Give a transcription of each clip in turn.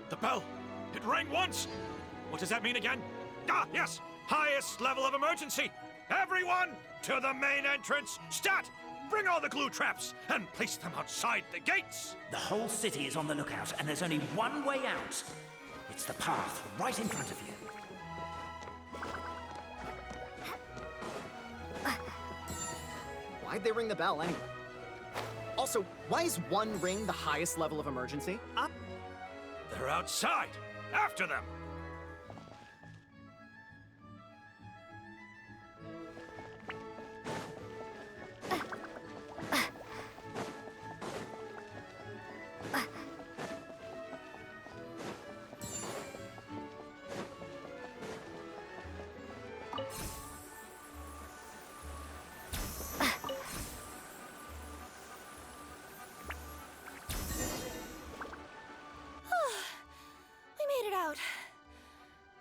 The bell! It rang once! What does that mean again? Ah, yes! Highest level of emergency! Everyone, to the main entrance! Stat! Bring all the glue traps and place them outside the gates! The whole city is on the lookout, and there's only one way out. It's the path right in front of you. Why'd they ring the bell anyway? Also, why is one ring the highest level of emergency? They're outside! After them!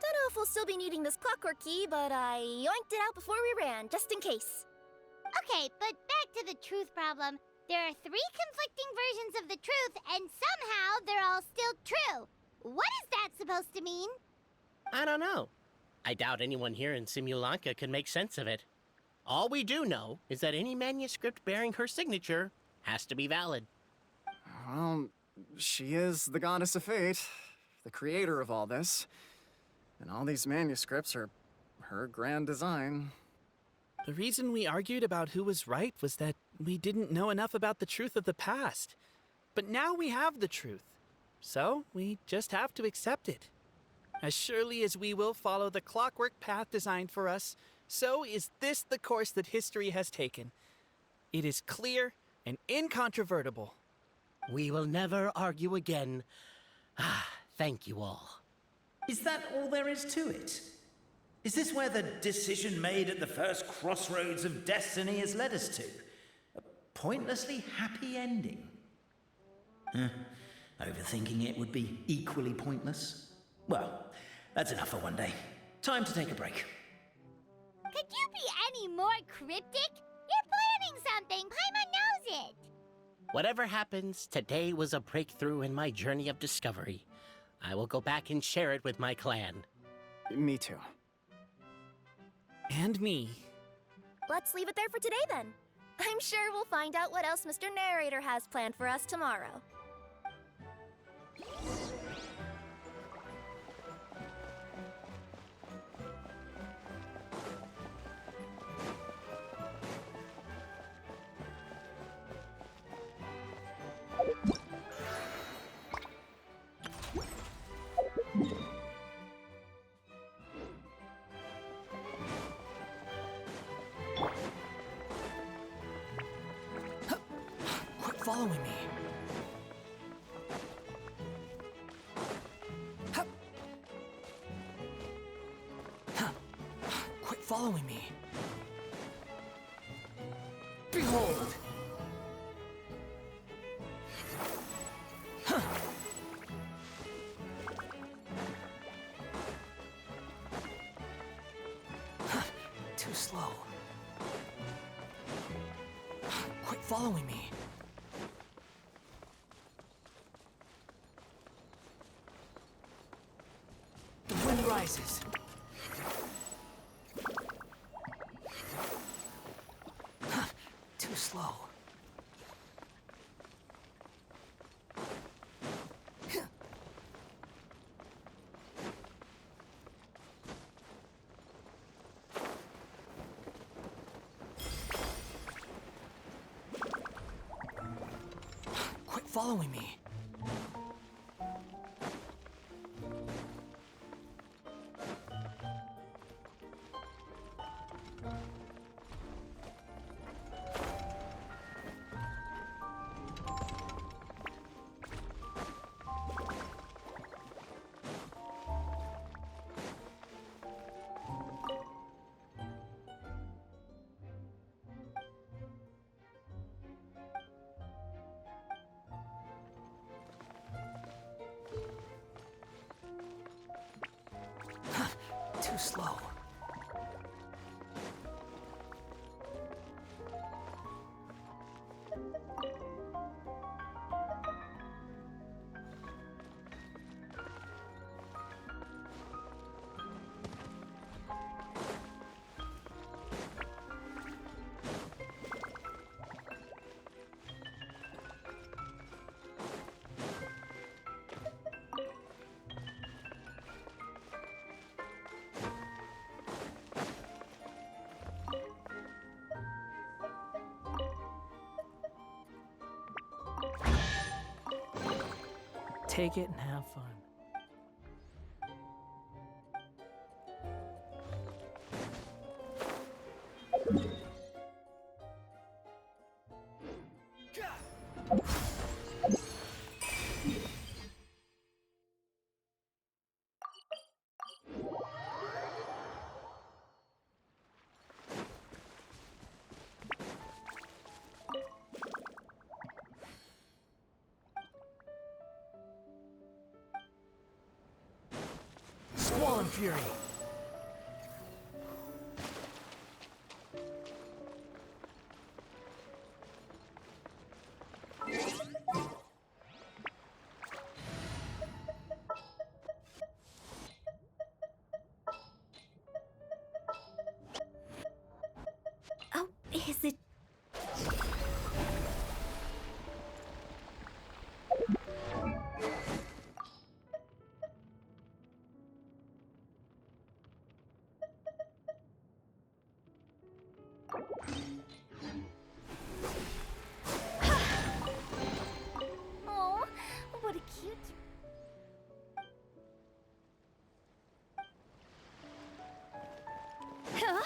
Don't know if we'll still be needing this clockwork key, but I yoinked it out before we ran, just in case. Okay, but back to the truth problem. There are 3 conflicting versions of the truth, and somehow they're all still true. What is that supposed to mean? I don't know. I doubt anyone here in Simulanka can make sense of it. All we do know is that any manuscript bearing her signature has to be valid. Well, she is the goddess of fate, the creator of all this. And all these manuscripts are her grand design. The reason we argued about who was right was that we didn't know enough about the truth of the past. But now we have the truth. So we just have to accept it. As surely as we will follow the clockwork path designed for us, so is this the course that history has taken. It is clear and incontrovertible. We will never argue again. Thank you all. Is that all there is to it? Is this where the decision made at the first crossroads of destiny has led us to? A pointlessly happy ending? Overthinking it would be equally pointless. Well, that's enough for one day. Time to take a break. Could you be any more cryptic? You're planning something. Paimon knows it. Whatever happens, today was a breakthrough in my journey of discovery. I will go back and share it with my clan. Me too. And me. Let's leave it there for today then. I'm sure we'll find out what else Mr. Narrator has planned for us tomorrow. Quit following me. Quit following me. Behold! Too slow. Quit following me. The wind rises. Too slow. Quit following me. Too slow. take it and have fun. Squall and Fury. Oh, is it? Oh, what a cute. Huh?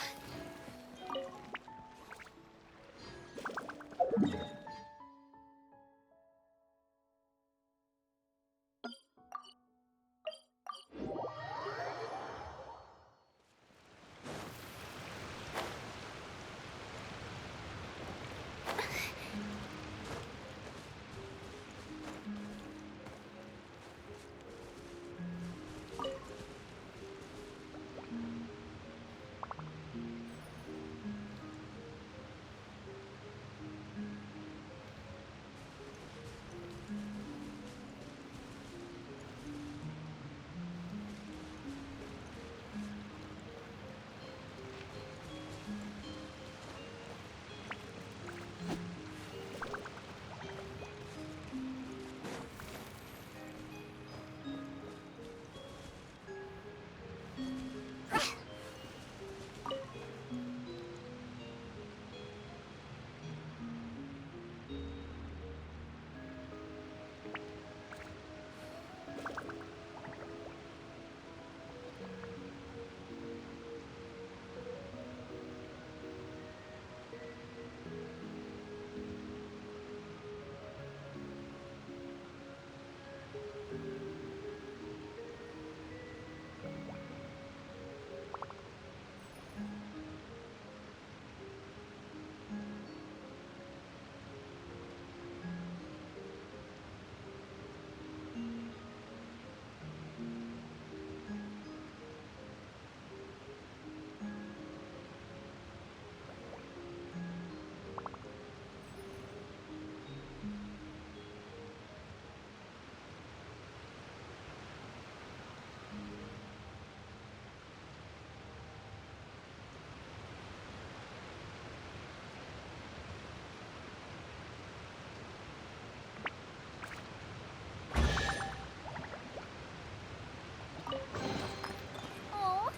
Oh,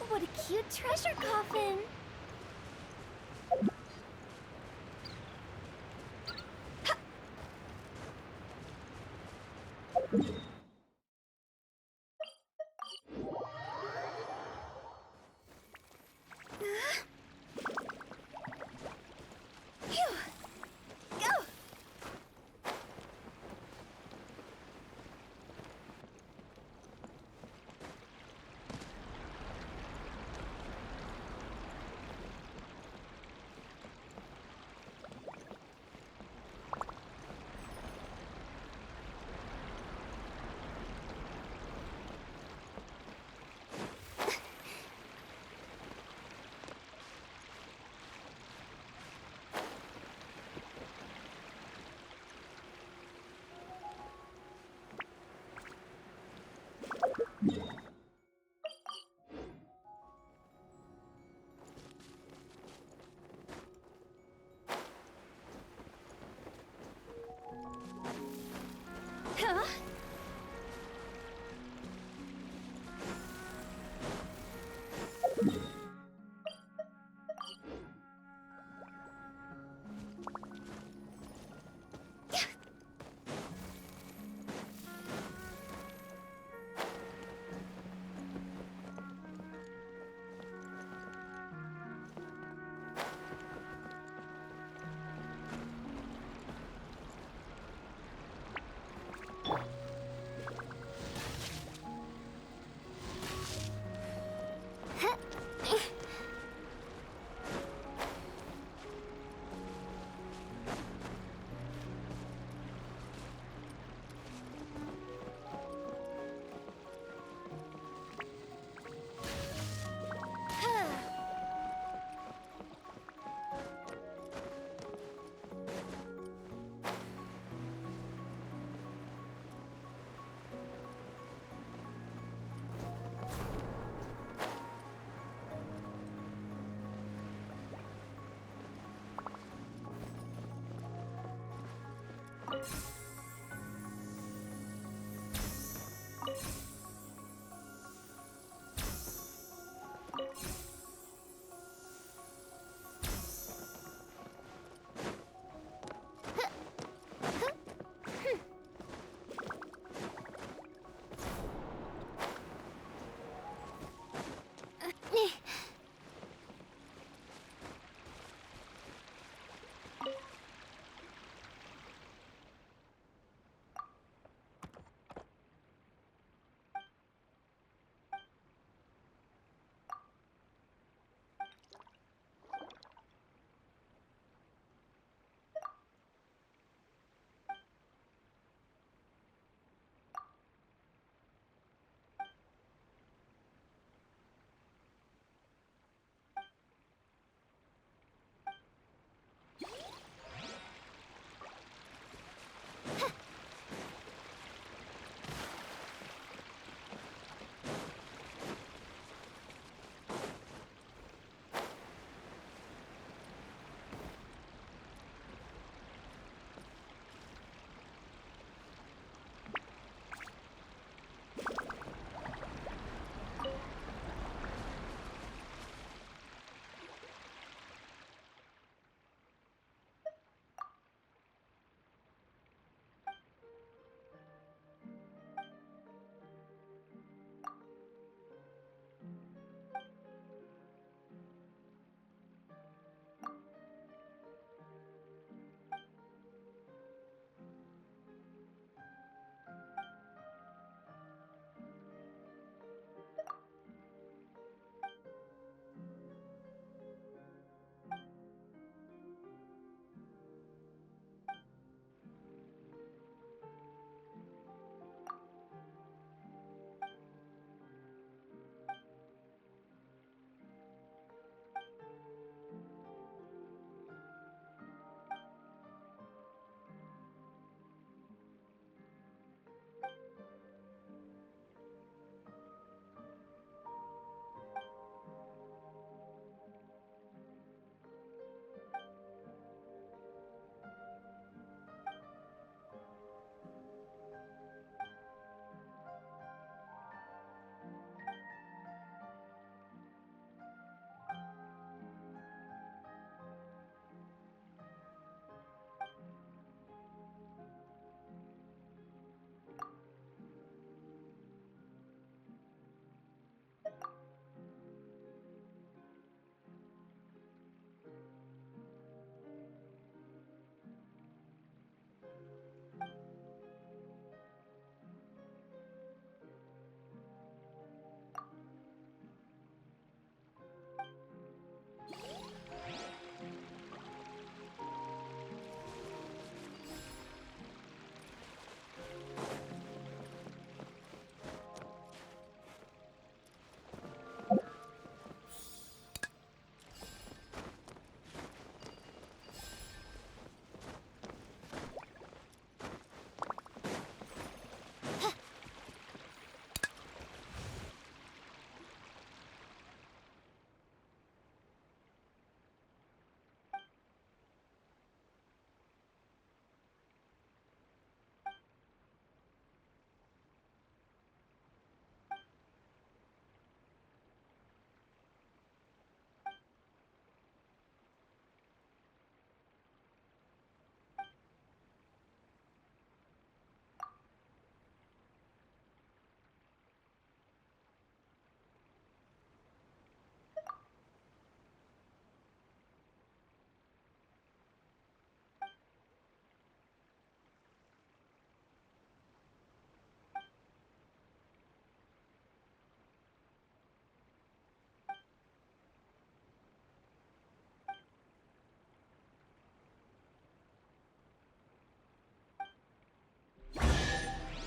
what a cute treasure coffin. Phew. Go.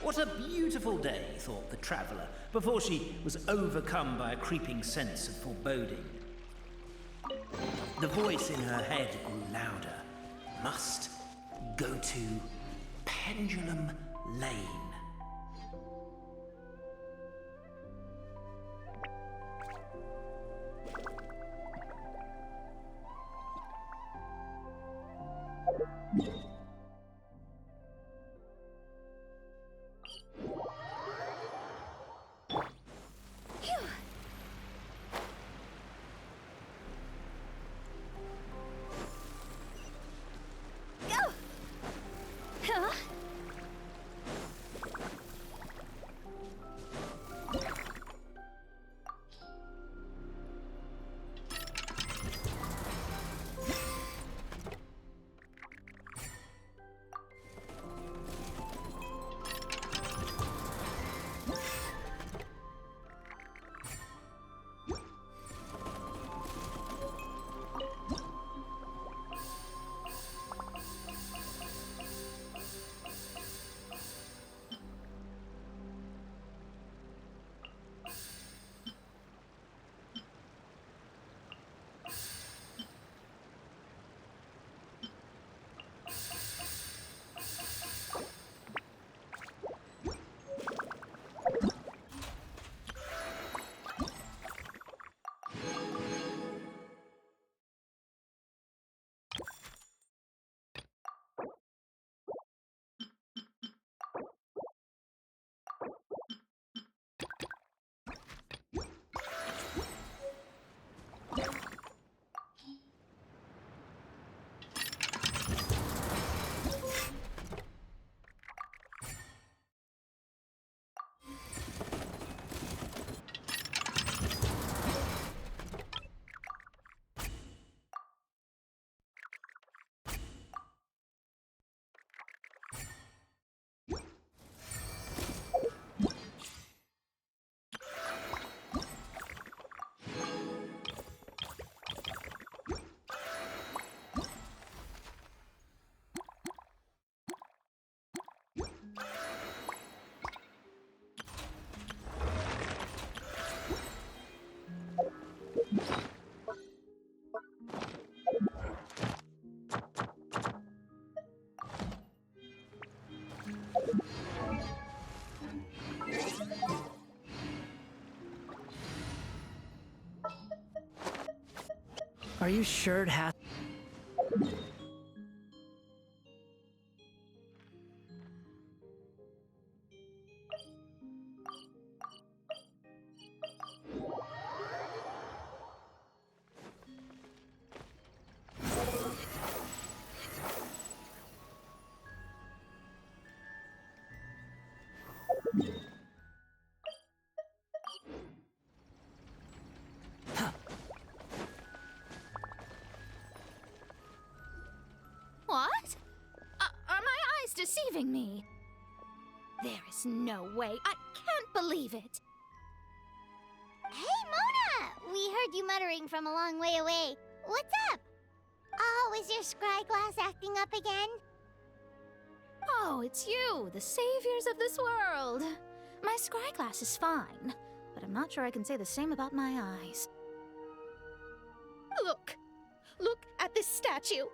What a beautiful day, thought the traveller, before she was overcome by a creeping sense of foreboding. The voice in her head grew louder. Must go to Pendulum Lane. Are you sure it has? What? Are my eyes deceiving me? There is no way. I can't believe it. Hey, Mona! We heard you muttering from a long way away. What's up? Oh, is your scry glass acting up again? Oh, it's you, the saviors of this world. My scry glass is fine, but I'm not sure I can say the same about my eyes. Look! Look at this statue!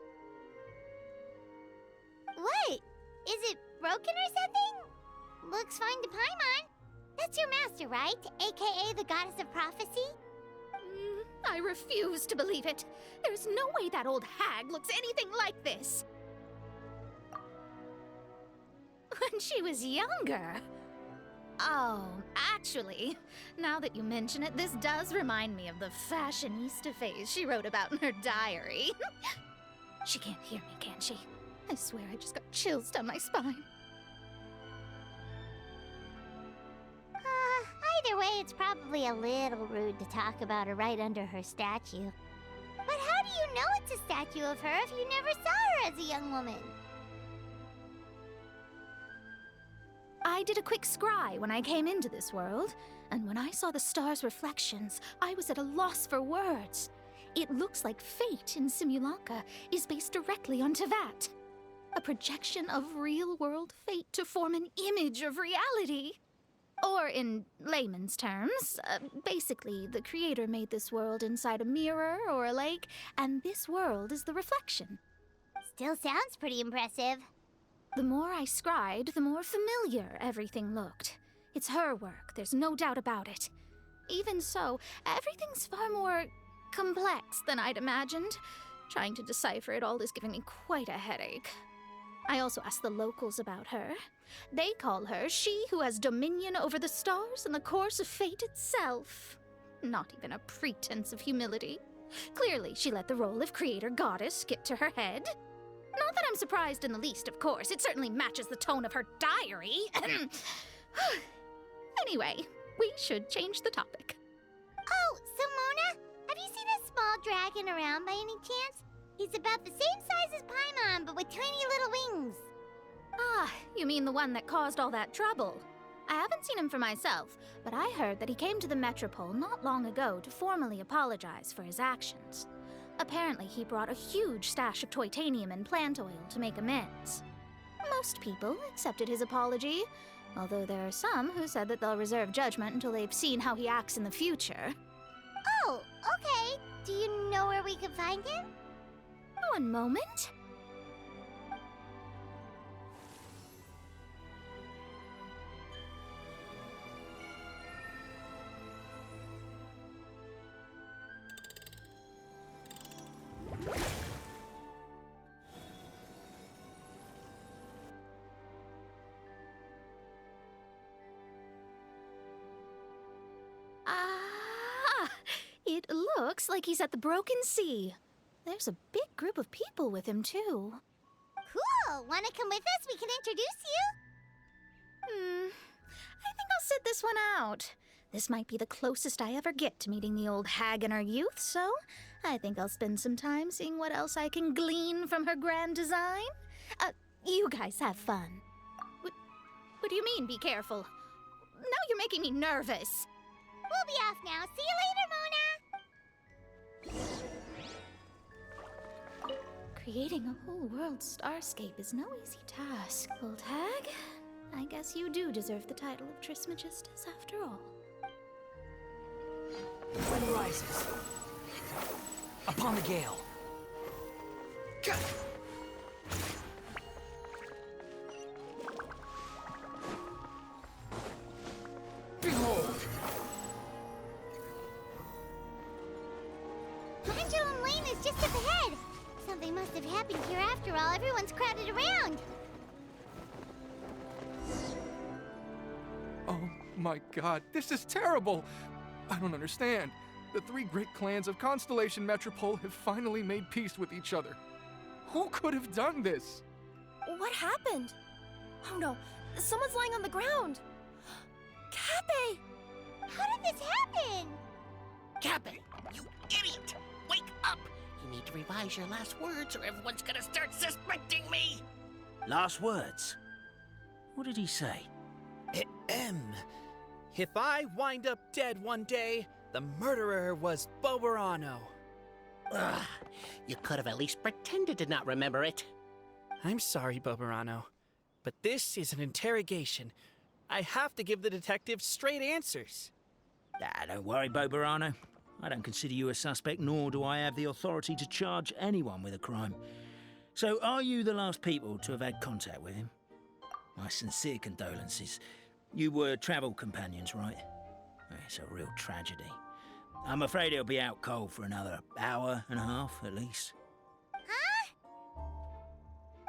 What? Is it broken or something? Looks fine to Paimon. That's your master, right? AKA the goddess of prophecy? I refuse to believe it. There's no way that old hag looks anything like this. When she was younger. Oh, actually, now that you mention it, this does remind me of the fashionista phase she wrote about in her diary. She can't hear me, can she? I swear I just got chills down my spine. Either way, it's probably a little rude to talk about her right under her statue. But how do you know it's a statue of her if you never saw her as a young woman? I did a quick scry when I came into this world, and when I saw the stars' reflections, I was at a loss for words. It looks like fate in Simulanka is based directly on Tevat. A projection of real-world fate to form an image of reality. Or in layman's terms, basically, the creator made this world inside a mirror or a lake, and this world is the reflection. Still sounds pretty impressive. The more I scried, the more familiar everything looked. It's her work, there's no doubt about it. Even so, everything's far more complex than I'd imagined. Trying to decipher it all is giving me quite a headache. I also asked the locals about her. They call her she who has dominion over the stars and the course of fate itself. Not even a pretense of humility. Clearly, she let the role of creator goddess get to her head. Not that I'm surprised in the least, of course. It certainly matches the tone of her diary. Anyway, we should change the topic. Oh, so Mona, have you seen a small dragon around by any chance? He's about the same size as Paimon, but with tiny little wings. Ah, you mean the one that caused all that trouble? I haven't seen him for myself, but I heard that he came to the Metropole not long ago to formally apologize for his actions. Apparently, he brought a huge stash of Toitanium and plant oil to make amends. Most people accepted his apology, although there are some who said that they'll reserve judgment until they've seen how he acts in the future. Oh, okay. Do you know where we can find him? One moment. It looks like he's at the Broken Sea. There's a big group of people with him, too. Cool! Wanna come with us? We can introduce you? I think I'll sit this one out. This might be the closest I ever get to meeting the old hag in her youth, so I think I'll spend some time seeing what else I can glean from her grand design. You guys have fun. What do you mean, be careful? Now you're making me nervous. We'll be off now. See you later, Mona! Creating a whole world starscape is no easy task, old hag. I guess you do deserve the title of Trismegistus after all. Wind rises. Upon the gale. Behold! Pendulum Lane is just up ahead. Something must have happened here after all. Everyone's crowded around. Oh my god, this is terrible! I don't understand. The three great clans of Constellation Metropole have finally made peace with each other. Who could have done this? What happened? Oh no, someone's lying on the ground. Cappe! How did this happen? Cappe, you idiot! Wake up! You need to revise your last words or everyone's gonna start suspecting me! Last words? What did he say? If I wind up dead one day, the murderer was Boberano. Ugh, you could have at least pretended to not remember it. I'm sorry, Boberano, but this is an interrogation. I have to give the detective straight answers. Don't worry, Boberano. I don't consider you a suspect, nor do I have the authority to charge anyone with a crime. So, are you the last people to have had contact with him? My sincere condolences. You were travel companions, right? It's a real tragedy. I'm afraid he'll be out cold for another hour and a half, at least. Huh?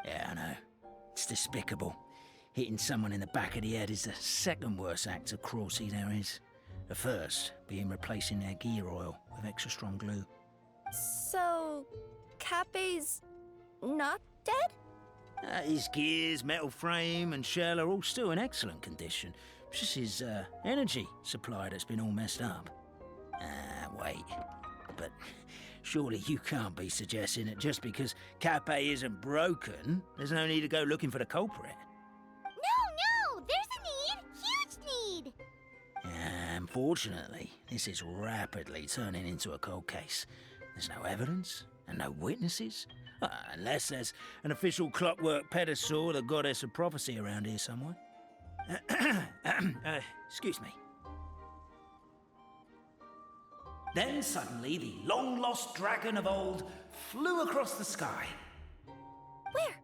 Yeah, I know. It's despicable. Hitting someone in the back of the head is the second worst act of cruelty there is. The first being replacing their gear oil with extra strong glue. So, Cappe's not dead? His gears, metal frame and shell are all still in excellent condition. It's just his energy supply that's been all messed up. Wait. But surely you can't be suggesting that just because Cappe isn't broken, there's no need to go looking for the culprit. No! There's a need! Huge need! Unfortunately, this is rapidly turning into a cold case. There's no evidence and no witnesses. Unless there's an official clockwork pedestal or the goddess of prophecy around here somewhere. Excuse me. Then suddenly the long-lost dragon of old flew across the sky. Where?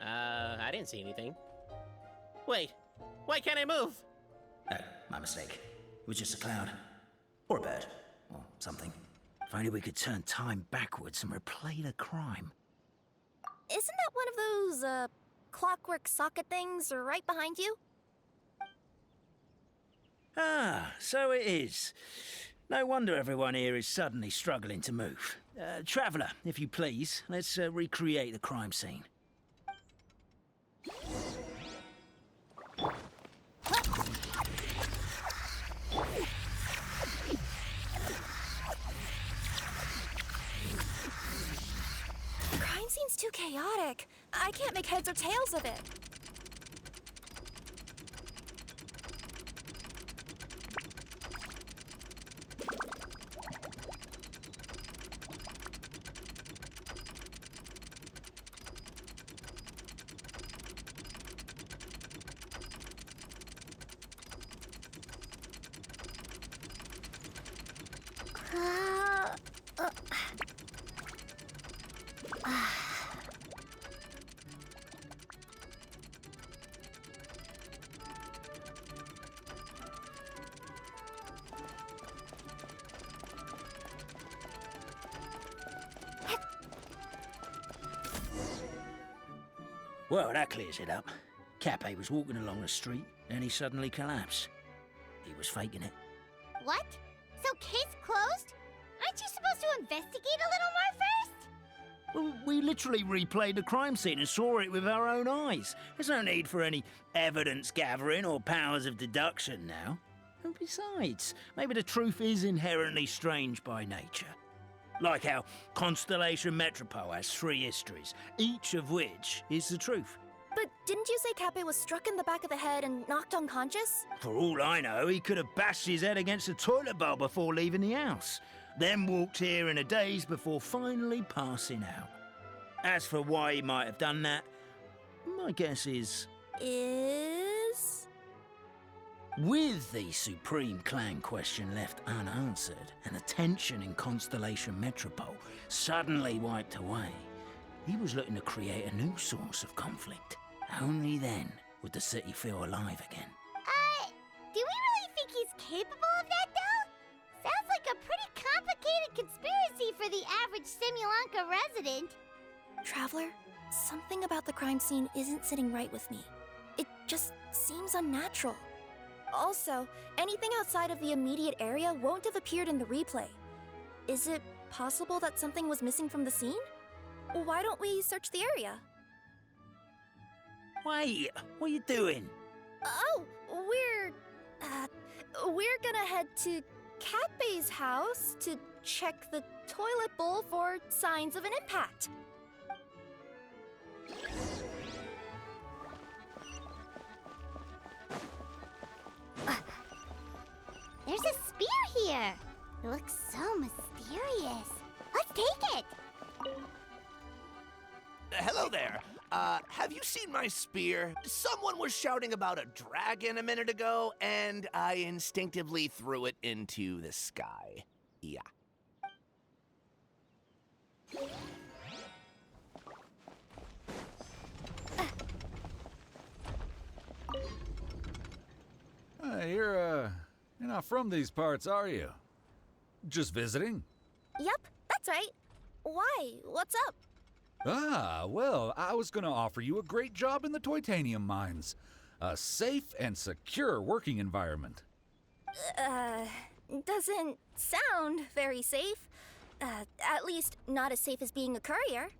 I didn't see anything. Wait, why can't I move? Oh, my mistake. It was just a cloud. Or a bird. Or something. If only we could turn time backwards and replay the crime. Isn't that one of those, clockwork socket things right behind you? Ah, so it is. No wonder everyone here is suddenly struggling to move. Traveller, if you please, let's recreate the crime scene. The crime scene's too chaotic. I can't make heads or tails of it. Well, that clears it up. Cappe was walking along the street, and he suddenly collapsed. He was faking it. What? So case closed? Aren't you supposed to investigate a little more first? Well, we literally replayed the crime scene and saw it with our own eyes. There's no need for any evidence gathering or powers of deduction now. And besides, maybe the truth is inherently strange by nature. Like how Constellation Metropole has 3 histories, each of which is the truth. But didn't you say Cappe was struck in the back of the head and knocked unconscious? For all I know, he could have bashed his head against a toilet bowl before leaving the house, then walked here in a daze before finally passing out. As for why he might have done that, my guess is... With the Supreme Clan question left unanswered and the tension in Constellation Metropole suddenly wiped away, he was looking to create a new source of conflict. Only then would the city feel alive again. Do we really think he's capable of that, though? Sounds like a pretty complicated conspiracy for the average Simulanka resident. Traveler, something about the crime scene isn't sitting right with me. It just seems unnatural. Also, anything outside of the immediate area won't have appeared in the replay. Is it possible that something was missing from the scene? Why don't we search the area? Wait, what are you doing? Oh, we're gonna head to Cappe's house to check the toilet bowl for signs of an impact. There's a spear here. It looks so mysterious. Let's take it. Hello there. Have you seen my spear? Someone was shouting about a dragon a minute ago, and I instinctively threw it into the sky. Yeah. You're not from these parts, are you? Just visiting? Yep, that's right. Why? What's up? Ah, well, I was gonna offer you a great job in the Titanium mines. A safe and secure working environment. Doesn't sound very safe. At least not as safe as being a courier.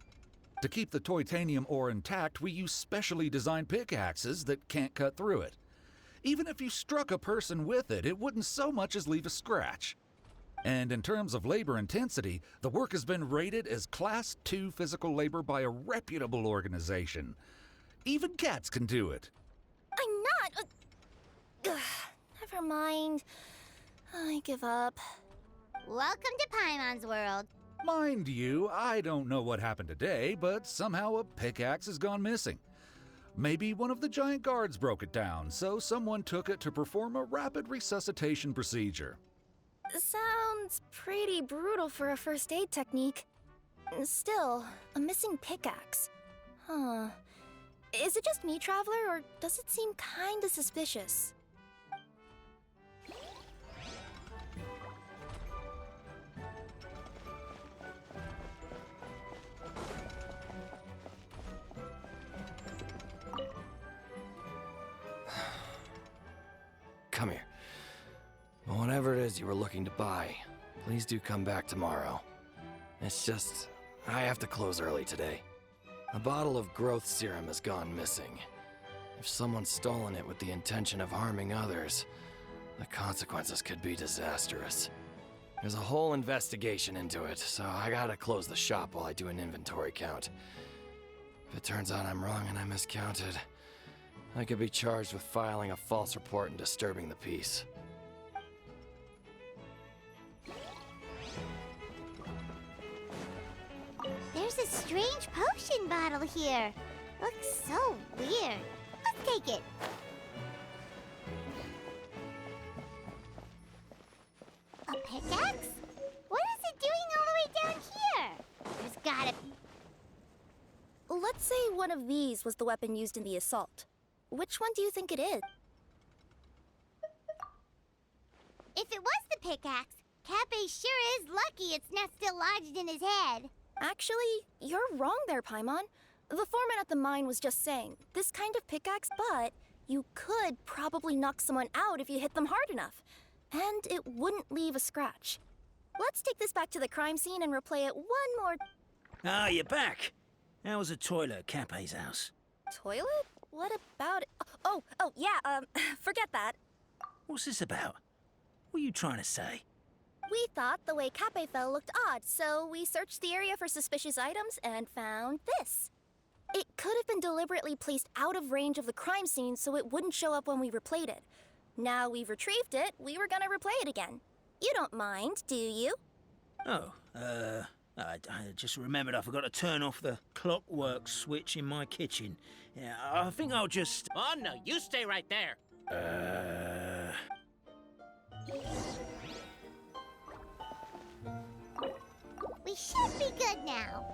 To keep the titanium ore intact, we use specially designed pickaxes that can't cut through it. Even if you struck a person with it, it wouldn't so much as leave a scratch. And in terms of labor intensity, the work has been rated as Class 2 physical labor by a reputable organization. Even cats can do it. I'm not... Never mind. I give up. Welcome to Paimon's world. Mind you, I don't know what happened today, but somehow a pickaxe has gone missing. Maybe one of the giant guards broke it down, so someone took it to perform a rapid resuscitation procedure. Sounds pretty brutal for a first aid technique. Still, a missing pickaxe. Huh. Is it just me, Traveler, or does it seem kinda suspicious? Come here. Whatever it is you were looking to buy, please do come back tomorrow. It's just, I have to close early today. A bottle of growth serum has gone missing. If someone's stolen it with the intention of harming others, the consequences could be disastrous. There's a whole investigation into it, so I gotta close the shop while I do an inventory count. If it turns out I'm wrong and I miscounted, I could be charged with filing a false report and disturbing the peace. There's a strange potion bottle here. Looks so weird. Let's take it. A pickaxe? What is it doing all the way down here? There's gotta be... Let's say one of these was the weapon used in the assault. Which one do you think it is? If it was the pickaxe, Cappe sure is lucky it's not still lodged in his head. Actually, you're wrong there, Paimon. The foreman at the mine was just saying, this kind of pickaxe, but you could probably knock someone out if you hit them hard enough. And it wouldn't leave a scratch. Let's take this back to the crime scene and replay it one more... Ah, you're back. How was the toilet at Cappe's house? Toilet? What about it? Yeah, forget that. What's this about? What are you trying to say? We thought the way Cappe fell looked odd, so we searched the area for suspicious items and found this. It could have been deliberately placed out of range of the crime scene so it wouldn't show up when we replayed it. Now we've retrieved it, we were gonna replay it again. You don't mind, do you? I just remembered I forgot to turn off the clockwork switch in my kitchen. Yeah, I think I'll just... Oh, no, you stay right there. We should be good now.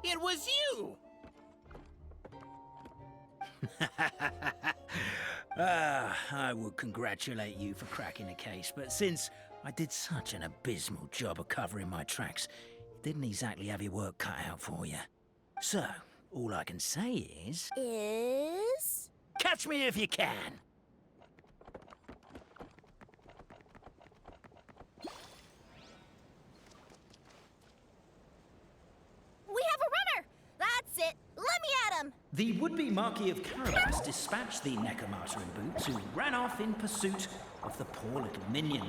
It was you! I would congratulate you for cracking the case, but since I did such an abysmal job of covering my tracks, it didn't exactly have your work cut out for you. So, all I can say is... Catch me if you can! We have a runner! That's it! Let me at him! The would-be Marquis of Carabas dispatched the Necromata in boots, who ran off in pursuit of the poor little minion.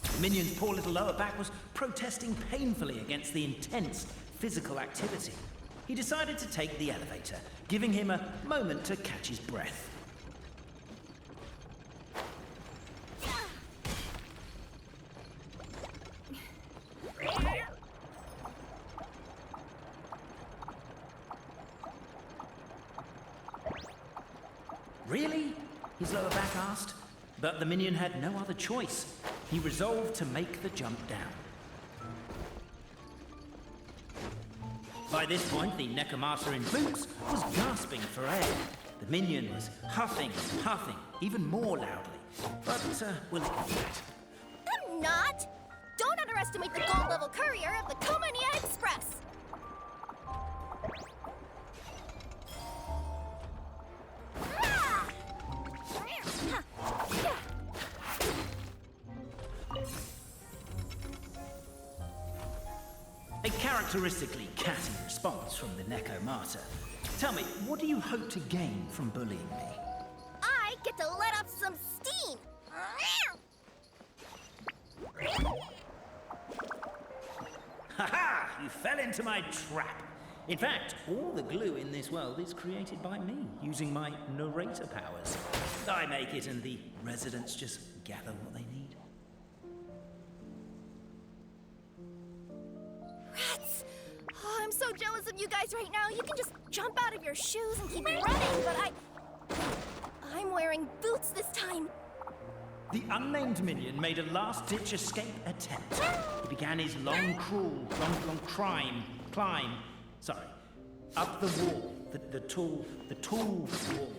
The minion's poor little lower back was protesting painfully against the intense physical activity. He decided to take the elevator, giving him a moment to catch his breath. Really? His lower back asked. But the minion had no other choice. He resolved to make the jump down. By this point, the Necromancer in boots was gasping for air. The minion was huffing and puffing, even more loudly. But we'll ignore that. I'm not! Don't underestimate the gold-level courier of the Komania Express! A characteristically catty response from the Necromancer. Tell me, what do you hope to gain from bullying me? I get to let off some steam! Ha-ha! You fell into my trap. In fact, all the glue in this world is created by me, using my narrator powers. I make it and the residents just gather what they need. Rats! Oh, I'm so jealous of you guys right now. You can just jump out of your shoes and keep running, but I'm wearing boots this time. The unnamed minion made a last-ditch escape attempt. He began his long climb, up the wall, the tall wall.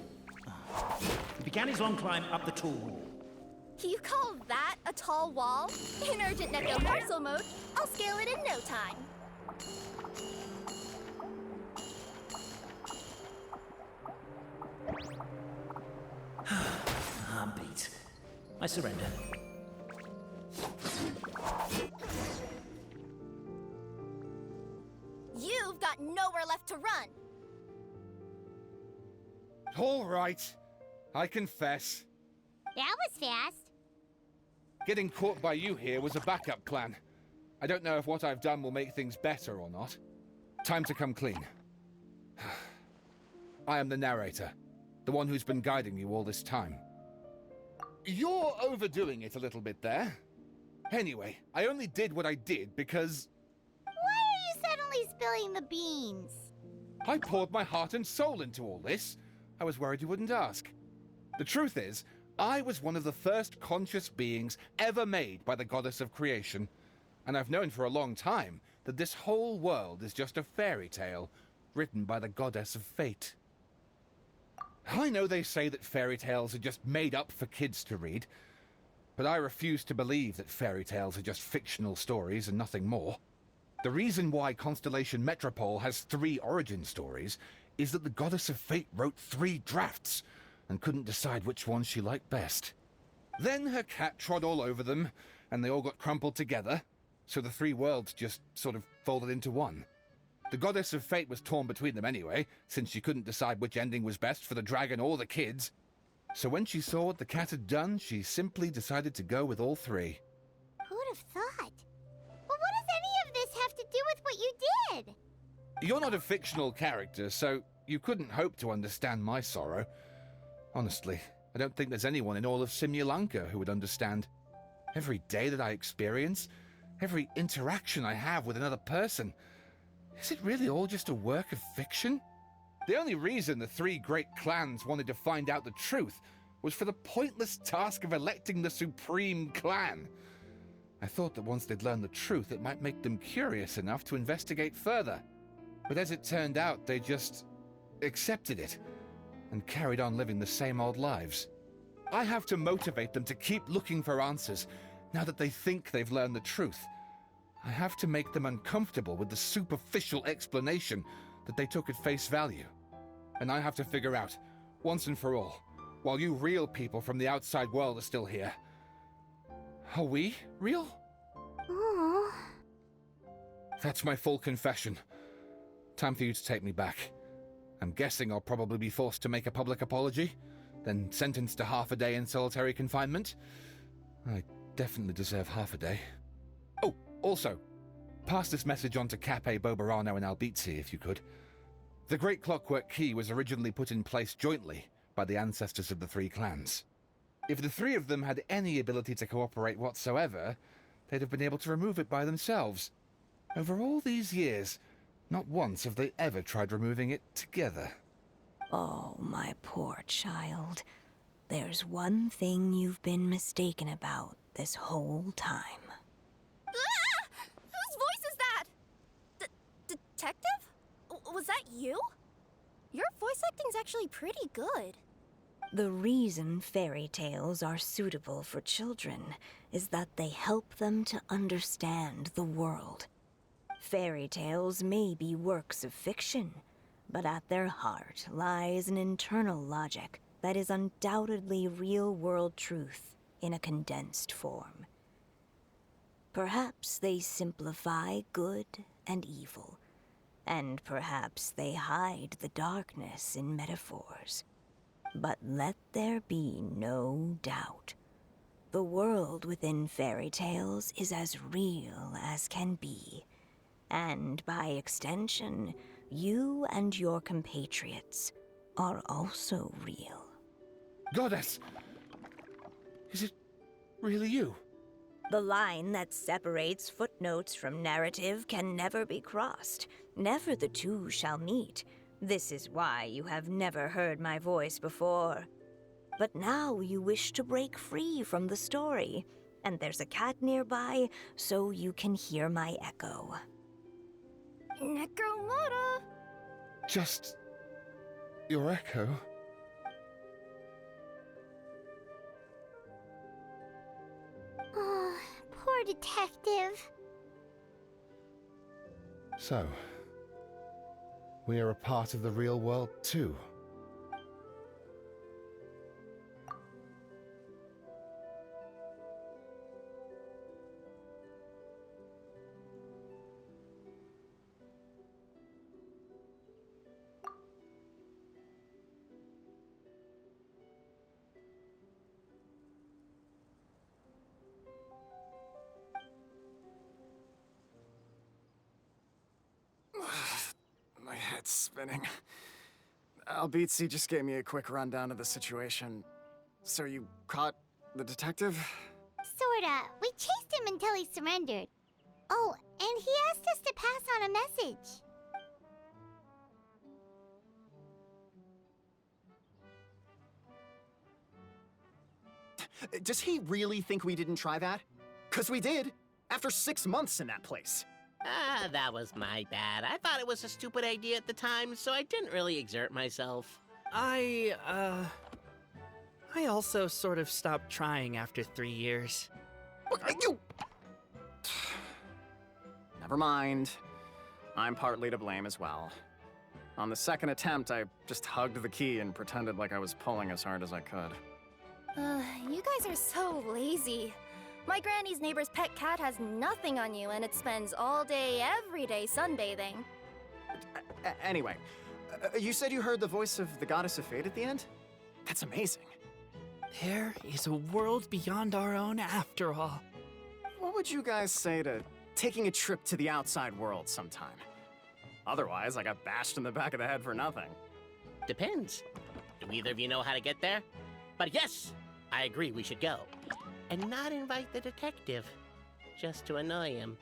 He began his long climb up the tall wall. You call that a tall wall? In urgent Necro parcel mode, I'll scale it in no time. I'm beat. I surrender. You've got nowhere left to run. All right. I confess. That was fast. Getting caught by you here was a backup plan. I don't know if what I've done will make things better or not. Time to come clean. I am the narrator, the one who's been guiding you all this time. You're overdoing it a little bit there. Anyway, I only did what I did because... Why are you suddenly spilling the beans? I poured my heart and soul into all this. I was worried you wouldn't ask. The truth is, I was one of the first conscious beings ever made by the goddess of creation. And I've known for a long time that this whole world is just a fairy tale written by the goddess of fate. I know they say that fairy tales are just made up for kids to read, but I refuse to believe that fairy tales are just fictional stories and nothing more. The reason why Constellation Metropole has 3 origin stories is that the goddess of fate wrote 3 drafts and couldn't decide which one she liked best. Then her cat trod all over them, and they all got crumpled together, so the 3 worlds just sort of folded into one. The goddess of fate was torn between them anyway, since she couldn't decide which ending was best for the dragon or the kids. So when she saw what the cat had done, she simply decided to go with all 3. Who'd have thought? But what does any of this have to do with what you did? You're not a fictional character, so you couldn't hope to understand my sorrow. Honestly, I don't think there's anyone in all of Simulanka who would understand. Every day that I experience, every interaction I have with another person, is it really all just a work of fiction? The only reason the 3 great clans wanted to find out the truth was for the pointless task of electing the supreme clan. I thought that once they'd learned the truth, it might make them curious enough to investigate further. But as it turned out, they just accepted it and carried on living the same old lives. I have to motivate them to keep looking for answers now that they think they've learned the truth. I have to make them uncomfortable with the superficial explanation that they took at face value. And I have to figure out, once and for all, while you real people from the outside world are still here, are we real? Aww. That's my full confession. Time for you to take me back. I'm guessing I'll probably be forced to make a public apology, then sentenced to half a day in solitary confinement. I definitely deserve half a day. Oh, also, pass this message on to Cape, Bobarano, and Albizzi, if you could. The Great Clockwork Key was originally put in place jointly by the ancestors of the 3 clans. If the 3 of them had any ability to cooperate whatsoever, they'd have been able to remove it by themselves. Over all these years, not once have they ever tried removing it together. Oh, my poor child. There's one thing you've been mistaken about this whole time. Ah! Whose voice is that? Detective? Was that you? Your voice acting's actually pretty good. The reason fairy tales are suitable for children is that they help them to understand the world. Fairy tales may be works of fiction, but at their heart lies an internal logic that is undoubtedly real-world truth in a condensed form. Perhaps they simplify good and evil, and perhaps they hide the darkness in metaphors. But let there be no doubt. The world within fairy tales is as real as can be. And by extension, you and your compatriots are also real. Goddess! Is it really you? The line that separates footnotes from narrative can never be crossed. Never the two shall meet. This is why you have never heard my voice before. But now you wish to break free from the story, and there's a cat nearby, so you can hear my echo. Necromata! Just your echo? Oh, poor detective. So, we are a part of the real world too. My head's spinning. Albizzi just gave me a quick rundown of the situation. So you caught the detective? Sorta. We chased him until he surrendered. Oh, and he asked us to pass on a message. Does he really think we didn't try that? 'Cause we did, after 6 months in that place. Ah, that was my bad. I thought it was a stupid idea at the time, so I didn't really exert myself. I also sort of stopped trying after 3 years. You... Never mind. I'm partly to blame as well. On the second attempt, I just hugged the key and pretended like I was pulling as hard as I could. You guys are so lazy. My granny's neighbor's pet cat has nothing on you, and it spends all day, every day sunbathing. Anyway, you said you heard the voice of the Goddess of Fate at the end? That's amazing. There is a world beyond our own after all. What would you guys say to taking a trip to the outside world sometime? Otherwise, I got bashed in the back of the head for nothing. Depends. Do either of you know how to get there? But yes, I agree we should go. And not invite the detective, just to annoy him.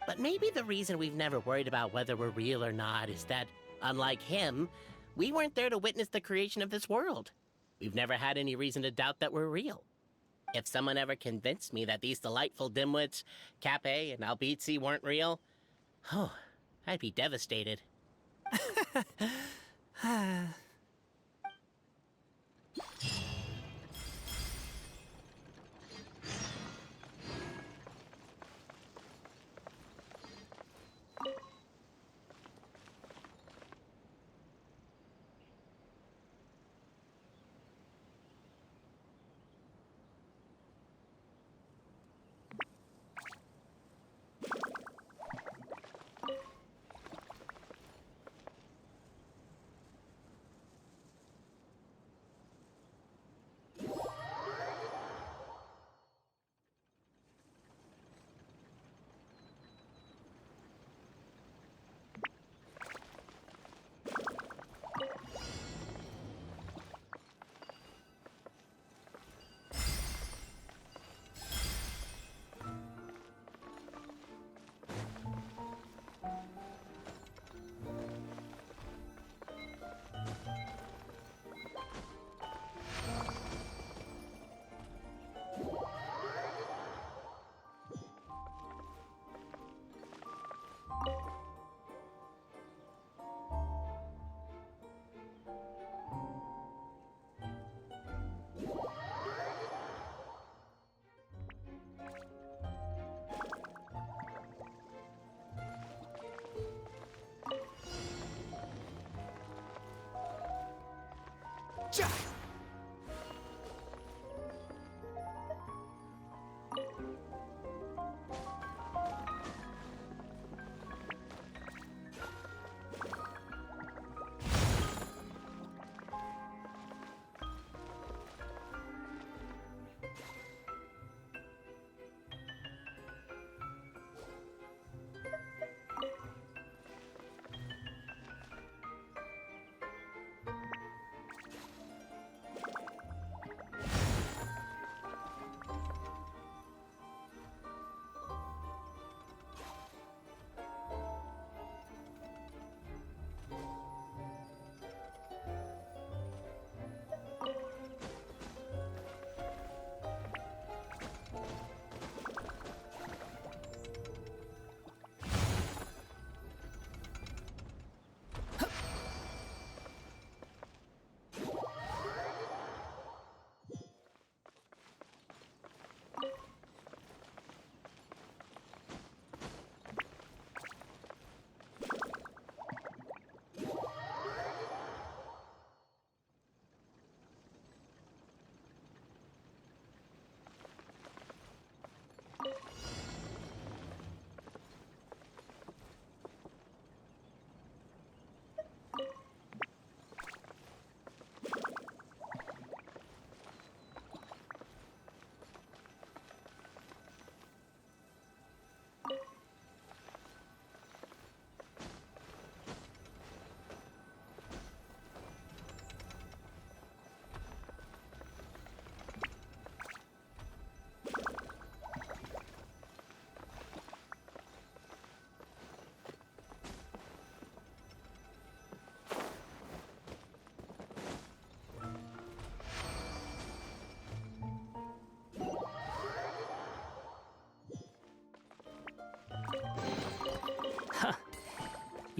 But maybe the reason we've never worried about whether we're real or not is that, unlike him, we weren't there to witness the creation of this world. We've never had any reason to doubt that we're real. If someone ever convinced me that these delightful dimwits, Cape and Albizzi, weren't real, oh, I'd be devastated.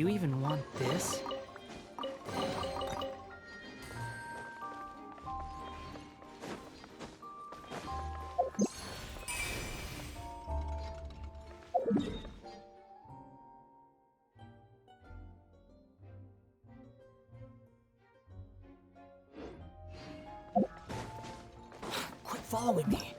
You even want this? Quit following me.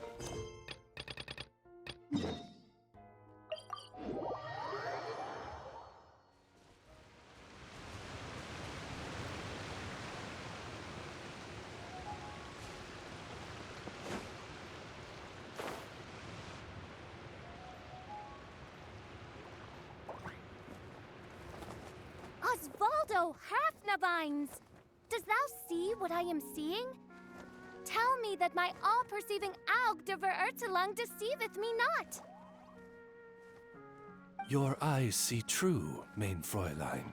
Osvaldo Hafnavines! Dost thou see what I am seeing? Tell me that my all-perceiving Aug de Verurtelung deceiveth me not. Your eyes see true, mein Fräulein.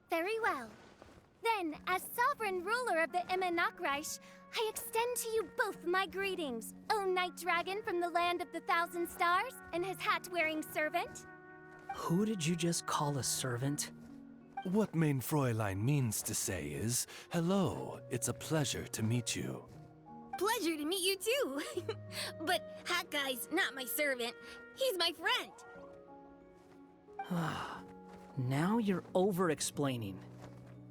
Very well. Then, as sovereign ruler of the Immenachreich, I extend to you both my greetings, O Night Dragon from the land of the Thousand Stars, and his hat-wearing servant. Who did you just call a servant? What mein Fräulein means to say is, hello, it's a pleasure to meet you. Pleasure to meet you too. But Hat Guy's not my servant. He's my friend. Now you're over-explaining.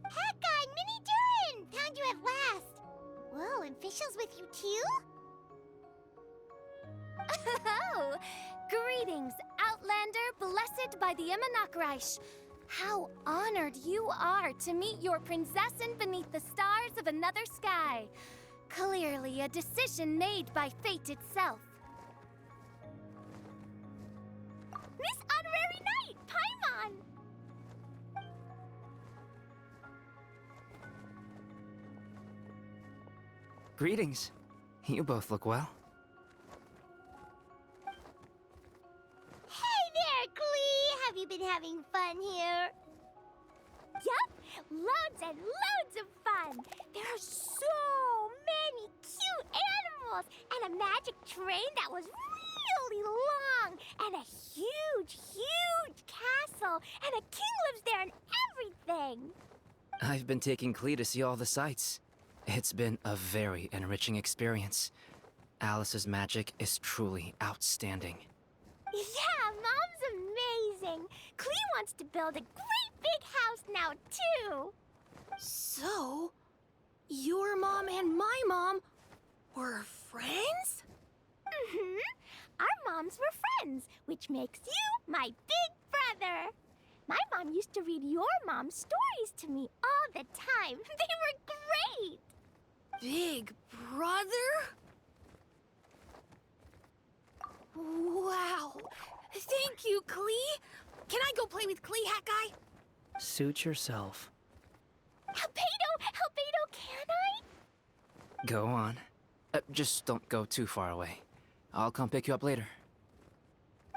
Hat Guy, Mini Durin! Found you at last. Whoa, and Fischl's with you too? Oh! Greetings, Outlander blessed by the Immenachreich. How honored you are to meet your prinzessin beneath the stars of another sky. Clearly a decision made by fate itself. Miss Honorary Knight, Paimon! Greetings. You both look well. Hey there, Klee! Have you been having fun here? Yup, loads and loads of fun! There are so many cute animals, and a magic train that was really long, and a huge, huge castle, and a king lives there and everything! I've been taking Klee to see all the sights. It's been a very enriching experience. Alice's magic is truly outstanding. Yeah, Mom's amazing! Klee wants to build a great big house now, too! So, your mom and my mom were friends? Mm-hmm. Our moms were friends, which makes you my big brother. My mom used to read your mom's stories to me all the time. They were great! Big brother? Wow. Thank you, Klee. Can I go play with Klee, Hat Guy? Suit yourself. Albedo, can I? Go on. Just don't go too far away. I'll come pick you up later.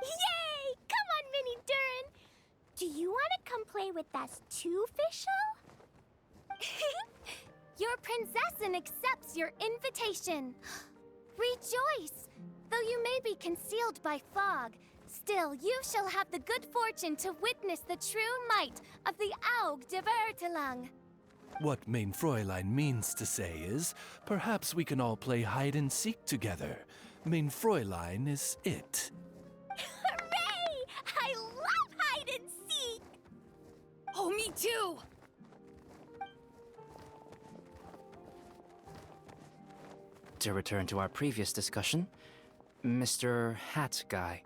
Yay! Come on, Mini Durin. Do you want to come play with us too, Fischl? Your prinzessin accepts your invitation. Rejoice! Though you may be concealed by fog, still you shall have the good fortune to witness the true might of the Aug de Verurtelung. What mein Fräulein means to say is, perhaps we can all play hide and seek together. Mein Fräulein is it. Hooray! I love hide and seek! Oh, me too! To return to our previous discussion, Mr. Hat Guy,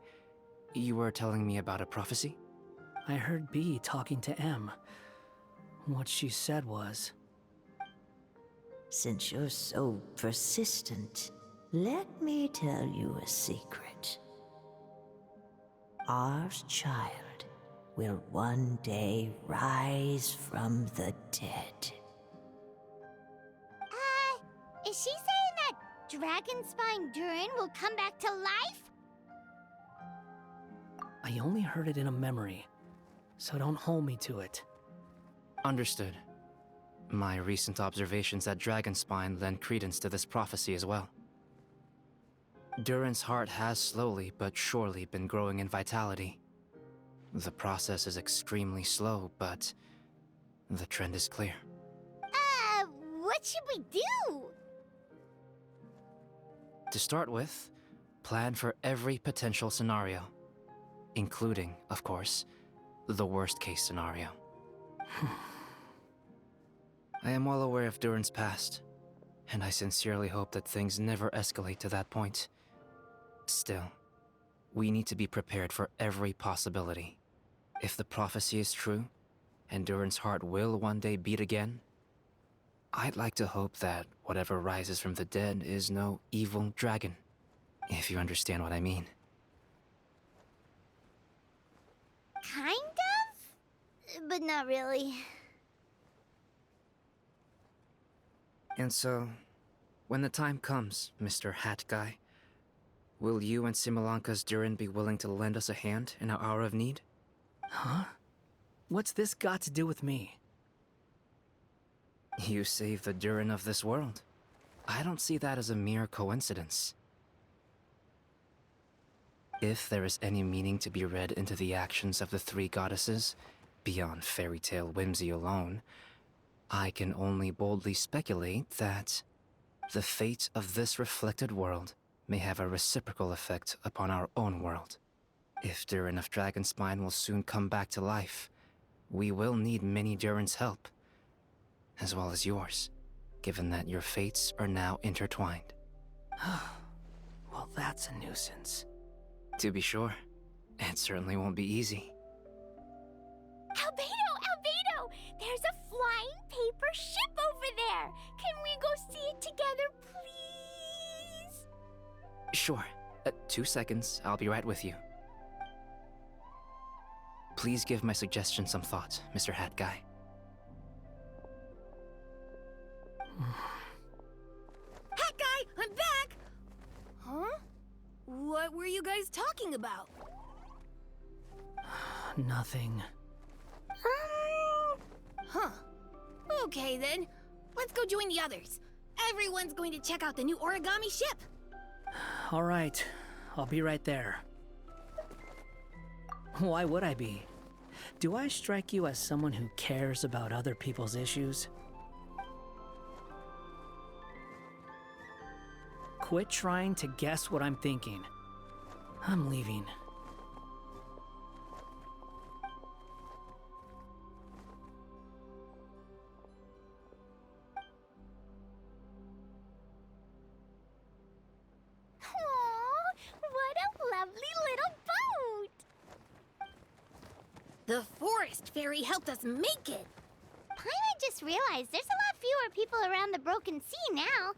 you were telling me about a prophecy? I heard B talking to M. What she said was... Since you're so persistent, let me tell you a secret. Our child will one day rise from the dead. Is she saying that Dragonspine Durin will come back to life? I only heard it in a memory, so don't hold me to it. Understood. My recent observations at Dragonspine lend credence to this prophecy as well. Durin's heart has slowly but surely been growing in vitality. The process is extremely slow, but the trend is clear. What should we do? To start with, plan for every potential scenario, including, of course, the worst-case scenario. I am well aware of Durin's past, and I sincerely hope that things never escalate to that point. Still, we need to be prepared for every possibility. If the prophecy is true, and Durin's heart will one day beat again, I'd like to hope that whatever rises from the dead is no evil dragon, if you understand what I mean. Kind of? But not really. And so, when the time comes, Mr. Hat Guy, will you and Simulanka's Durin be willing to lend us a hand in our hour of need? Huh? What's this got to do with me? You saved the Durin of this world. I don't see that as a mere coincidence. If there is any meaning to be read into the actions of the three goddesses, beyond fairy tale whimsy alone, I can only boldly speculate that the fate of this reflected world may have a reciprocal effect upon our own world. If Durin of Dragonspine will soon come back to life, we will need many Durin's help, as well as yours, given that your fates are now intertwined. Well, that's a nuisance. To be sure, it certainly won't be easy. Albedo! There's a flying paper ship over there! Can we go see it together, please? Sure. 2 seconds, I'll be right with you. Please give my suggestion some thought, Mr. Hat Guy. Hat Guy, I'm back! Huh? What were you guys talking about? Nothing. Huh. Okay then. Let's go join the others. Everyone's going to check out the new origami ship. All right, I'll be right there. Why would I be? Do I strike you as someone who cares about other people's issues? Quit trying to guess what I'm thinking. I'm leaving. What a lovely little boat! The forest fairy helped us make it. Paimon just realized there's a lot fewer people around the broken sea now.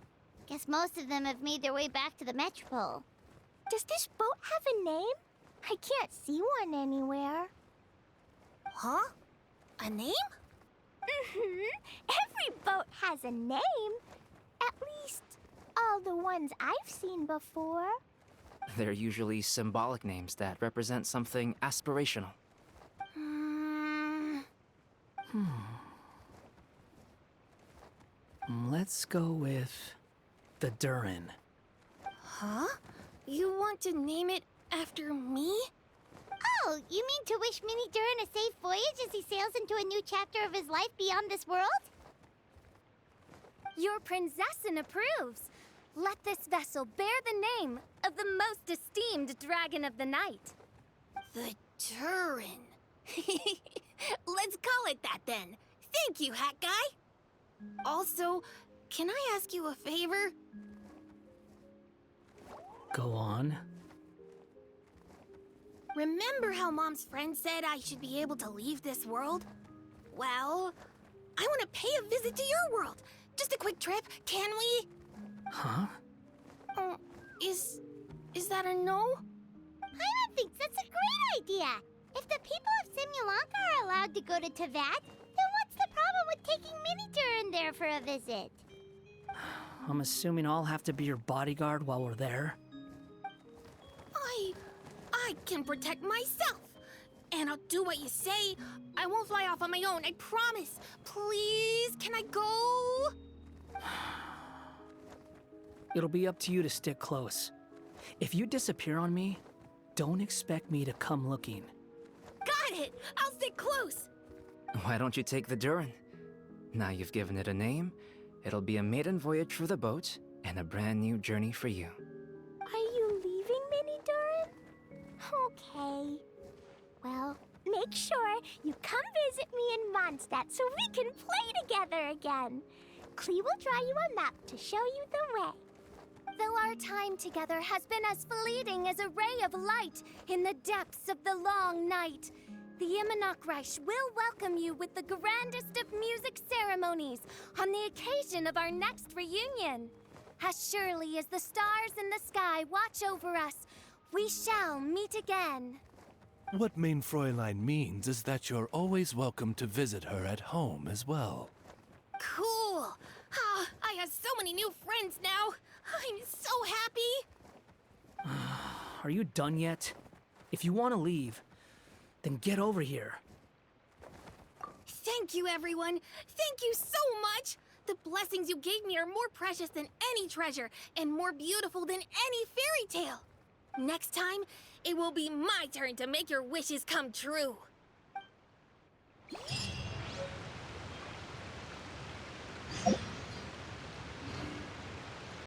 Guess most of them have made their way back to the Metropole. Does this boat have a name? I can't see one anywhere. Huh? A name? Every boat has a name. At least, all the ones I've seen before. They're usually symbolic names that represent something aspirational. Let's go with the Durin. Huh? You want to name it after me? Oh, you mean to wish Mini Durin a safe voyage as he sails into a new chapter of his life beyond this world? Your princessin approves. Let this vessel bear the name of the most esteemed dragon of the night. The Durin. Let's call it that then. Thank you, Hat Guy. Also, can I ask you a favor? Go on. Remember how Mom's friend said I should be able to leave this world? Well, I want to pay a visit to your world. Just a quick trip, can we? Huh? Is that a no? Paimon thinks that's a great idea. If the people of Simulanka are allowed to go to Teyvat, then what's the problem with taking Mini Durin there for a visit? I'm assuming I'll have to be your bodyguard while we're there. I can protect myself. And I'll do what you say. I won't fly off on my own, I promise. Please, can I go? It'll be up to you to stick close. If you disappear on me, don't expect me to come looking. Got it! I'll stick close! Why don't you take the Durin? Now you've given it a name, it'll be a maiden voyage for the boat and a brand new journey for you. Are you leaving, Mini Durin? Okay. Well, make sure you come visit me in Mondstadt so we can play together again. Klee will draw you a map to show you the way. Though our time together has been as fleeting as a ray of light in the depths of the long night, the Immonokreich will welcome you with the grandest of music ceremonies on the occasion of our next reunion. As surely as the stars in the sky watch over us, we shall meet again. What Mein Fräulein means is that you're always welcome to visit her at home as well. Cool! Ah, I have so many new friends now! I'm so happy! Are you done yet? If you want to leave, then get over here. Thank you, everyone! Thank you so much! The blessings you gave me are more precious than any treasure, and more beautiful than any fairy tale! Next time, it will be my turn to make your wishes come true!